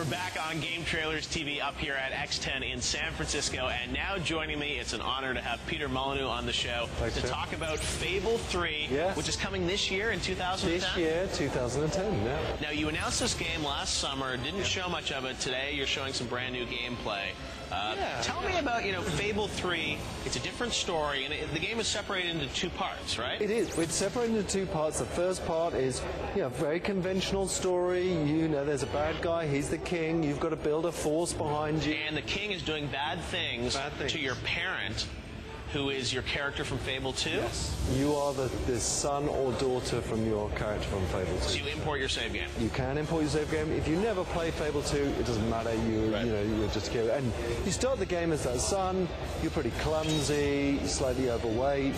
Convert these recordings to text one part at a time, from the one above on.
We're back on Gametrailers TV up here at X10 in San Francisco, and now joining me, it's an honor to have Peter Molyneux on the show to talk about Fable III, which is coming this year in 2010. This year, 2010, yeah. Now, you announced this game last summer, didn't show much of it. Today, you're showing some brand new gameplay. Tell me about, Fable III. It's a different story, and the game is separated into two parts, right? It is. It's separated into two parts. The first part is, very conventional story. There's a bad guy. He's the king. You've got to build a force behind you. And the king is doing bad things to your parent, who is your character from Fable II? Yes. You are the son or daughter from your character from Fable II. So you import your save game? You can import your save game. If you never play Fable II, it doesn't matter. You're just here. And you start the game as that son. You're pretty clumsy, slightly overweight.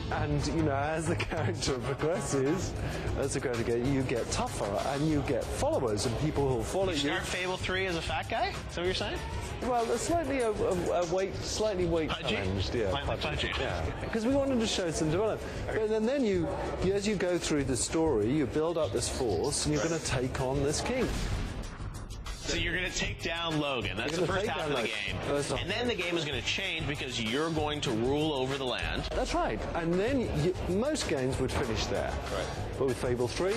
And, as the character progresses, you get tougher and you get followers and people who'll follow you. You start Fable 3 as a fat guy? Is that what you're saying? Well, slightly weight challenged, Pudgy. Yeah, because we wanted to show some development. But then you, as you go through the story, you build up this force, and you're going to take on this king. So you're going to take down Logan. That's the first half of the game. And then the game is going to change because you're going to rule over the land. That's right. And then most games would finish there. Right. But with Fable 3,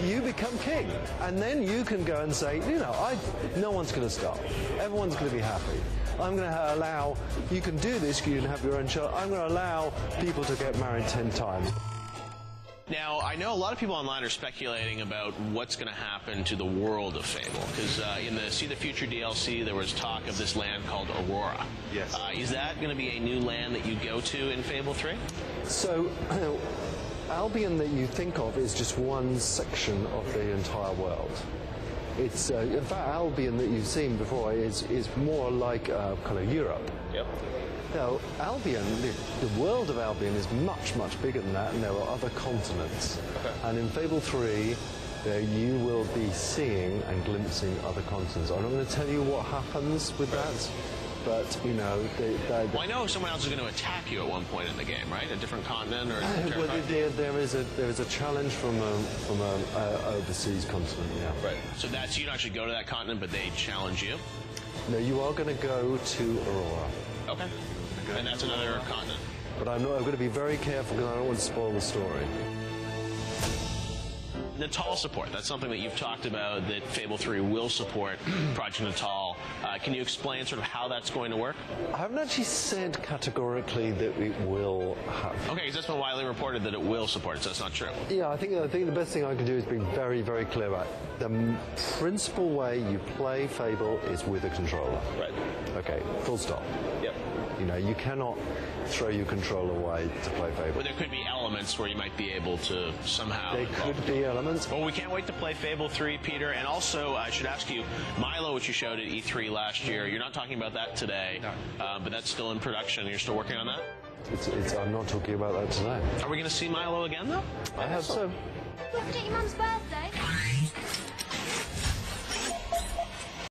you become king. And then you can go and say, no one's going to stop. Everyone's going to be happy. I'm going to allow, you can do this, you can have your own child. I'm going to allow people to get married 10 times. Now, I know a lot of people online are speculating about what's going to happen to the world of Fable, because in the See the Future DLC, there was talk of this land called Aurora. Yes. Is that going to be a new land that you go to in Fable 3? So, Albion that you think of is just one section of the entire world. It's, in fact, Albion that you've seen before is more like kind of Europe. Yep. Now, Albion, the world of Albion is much, much bigger than that, and there are other continents. Okay. And in Fable 3, you will be seeing and glimpsing other continents. I'm not going to tell you what happens with that, but, well, I know someone else is going to attack you at one point in the game, right? A different continent or a different there is a challenge from a overseas continent, yeah. Right. So you don't actually go to that continent, but they challenge you? No, you are going to go to Aurora. Okay. And that's another continent. But I'm going to be very careful because I don't want to spoil the story. Natal support, that's something that you've talked about, that Fable 3 will support Project Natal. Can you explain sort of how that's going to work? I haven't actually said categorically that it will happen. Okay, because that's been widely reported that it will support it, so that's not true. Yeah, I think the best thing I can do is be very, very clear about it. The principal way you play Fable is with a controller. Right. Okay, full stop. Yep. You cannot throw your controller away to play Fable. Well, there could be elements where you might be able to somehow... There could be elements. Well, we can't wait to play Fable 3, Peter. And also, I should ask you, Milo, which you showed at E3 last year, you're not talking about that today, but that's still in production. You're still working on that? I'm not talking about that today. Are we going to see Milo again, though? I hope so. Look at your mum's birthday.